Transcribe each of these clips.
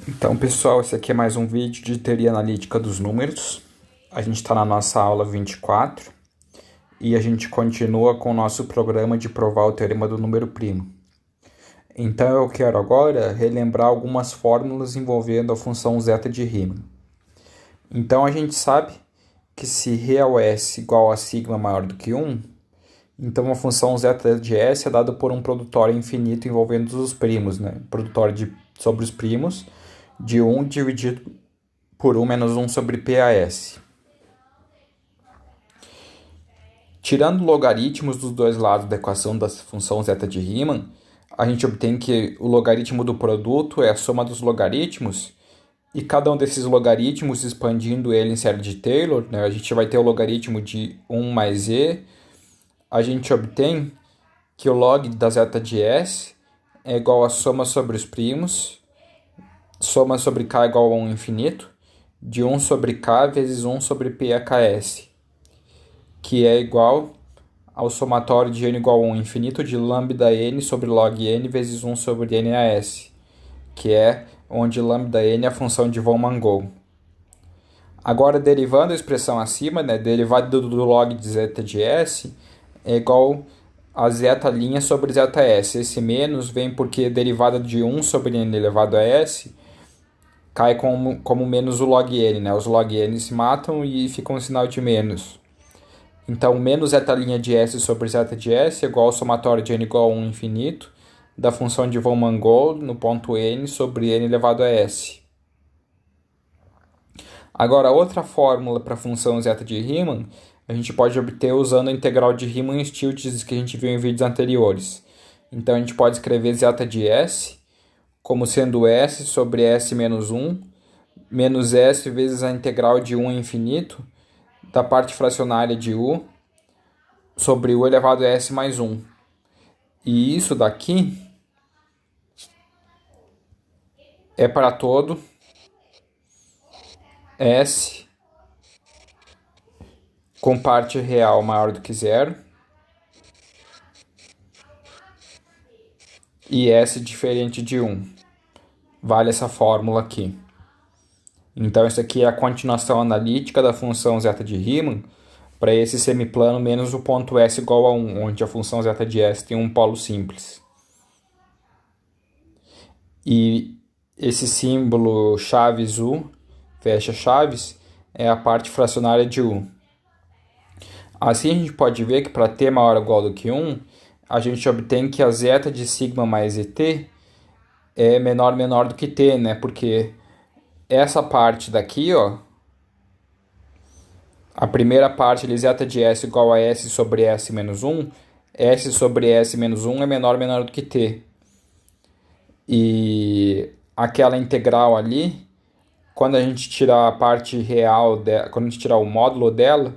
Então, pessoal, esse aqui é mais um vídeo de teoria analítica dos números. A gente está na nossa aula 24 e a gente continua com o nosso programa de provar o teorema do número primo. Então, eu quero agora relembrar algumas fórmulas envolvendo a função zeta de Riemann. Então, a gente sabe que se real S igual a sigma maior do que 1, então a função zeta de S é dada por um produtório infinito envolvendo os primos, né? Produtório sobre os primos de 1 dividido por 1 menos 1 sobre PAS. Tirando logaritmos dos dois lados da equação da função zeta de Riemann, a gente obtém que o logaritmo do produto é a soma dos logaritmos, e cada um desses logaritmos, expandindo ele em série de Taylor, né, a gente vai ter o logaritmo de 1 mais e, a gente obtém que o log da zeta de S é igual a soma sobre os primos, soma sobre k igual a 1 infinito, de 1 sobre k vezes 1 sobre PAKS, que é igual ao somatório de n igual a 1 infinito de lambda n sobre log n vezes 1 sobre NAS, que é onde lambda n é a função de von Mangold. Agora, derivando a expressão acima, né, derivada do log de zeta de S é igual a zeta' sobre zeta S. Esse menos vem porque derivada de 1 sobre n elevado a S cai como menos o log n, né? Os log n se matam e fica um sinal de menos. Então, menos zeta' de S sobre zeta de S é igual ao somatório de n igual a 1 infinito da função de von Mangold no ponto n sobre n elevado a S. Agora, outra fórmula para a função zeta de Riemann a gente pode obter usando a integral de Riemann-Stieltjes que a gente viu em vídeos anteriores. Então, a gente pode escrever zeta de S como sendo S sobre S menos 1, menos S vezes a integral de 1 infinito da parte fracionária de U sobre U elevado a S mais 1. E isso daqui é para todo S com parte real maior do que zero e S diferente de 1. Vale essa fórmula aqui. Então, isso aqui é a continuação analítica da função zeta de Riemann para esse semiplano menos o ponto S igual a 1, onde a função zeta de S tem um polo simples. E esse símbolo chaves U, fecha chaves, é a parte fracionária de U. Assim a gente pode ver que para t maior ou igual do que 1, a gente obtém que a zeta de sigma mais et é menor do que t, né? Porque essa parte daqui, ó, a primeira parte de zeta de S igual a S sobre S menos 1, S sobre S menos 1 é menor do que t. E aquela integral ali, quando a gente tirar a parte real, quando a gente tirar o módulo dela,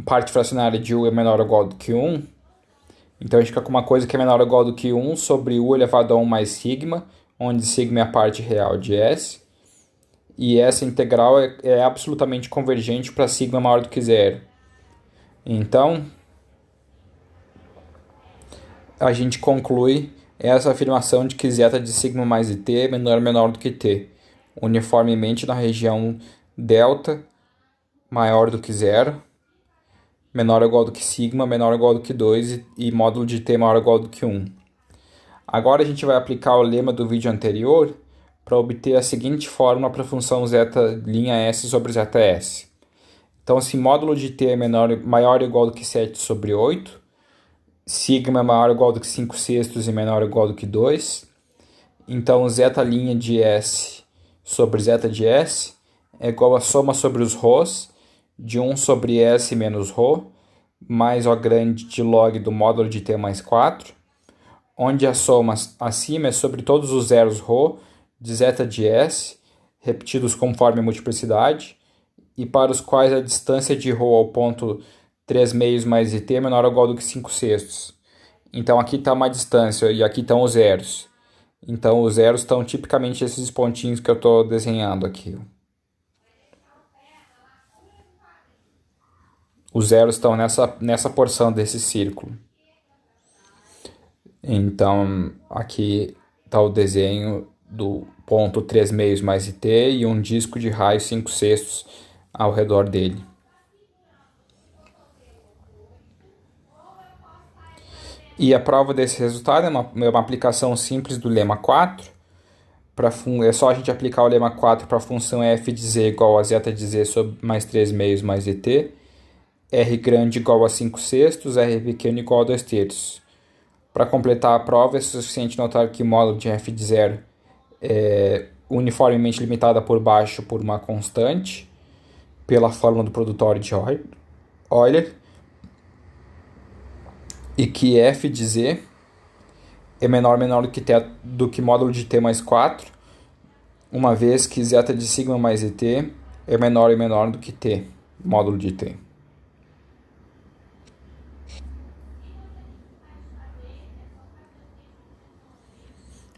parte fracionária de U é menor ou igual do que 1, então a gente fica com uma coisa que é menor ou igual do que 1 sobre U elevado a 1 mais sigma, onde sigma é a parte real de S, e essa integral é absolutamente convergente para sigma maior do que zero. Então, a gente conclui essa afirmação de que zeta de sigma mais t é menor do que t, uniformemente na região delta maior do que zero, menor ou igual do que sigma, menor ou igual do que 2 e módulo de t maior ou igual do que 1. Agora a gente vai aplicar o lema do vídeo anterior para obter a seguinte fórmula para a função zeta' S sobre zeta S. Então, se módulo de t é maior ou igual do que 7 sobre 8, sigma é maior ou igual do que 5 sextos e menor ou igual do que 2, então zeta' de S sobre zeta de S é igual a soma sobre os ρs de 1 sobre S menos ρ, mais O grande de log do módulo de t mais 4, onde a soma acima é sobre todos os zeros ρ de zeta de S, repetidos conforme a multiplicidade, e para os quais a distância de ρ ao ponto 3 meios mais t é menor ou igual do que 5 sextos. Então aqui está uma distância e aqui estão os zeros. Então os zeros estão tipicamente esses pontinhos que eu estou desenhando aqui. Os zeros estão nessa porção desse círculo. Então, aqui está o desenho do ponto 3 meios mais IT e um disco de raio 5/6 ao redor dele. E a prova desse resultado é uma aplicação simples do lema 4. É só a gente aplicar o lema 4 para a função f de z igual a zeta de z sobre mais 3 meios mais et, r grande igual a 5/6, r pequeno igual a 2/3. Para completar a prova, é suficiente notar que o módulo de f de 0 é uniformemente limitada por baixo por uma constante, pela fórmula do produtório de Euler, e que f de z é menor do que módulo de t mais 4, uma vez que zeta de sigma mais et é menor e menor do que t, módulo de t.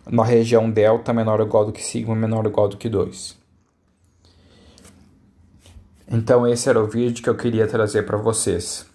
Uma região delta menor ou igual do que sigma menor ou igual do que 2. Então esse era o vídeo que eu queria trazer para vocês.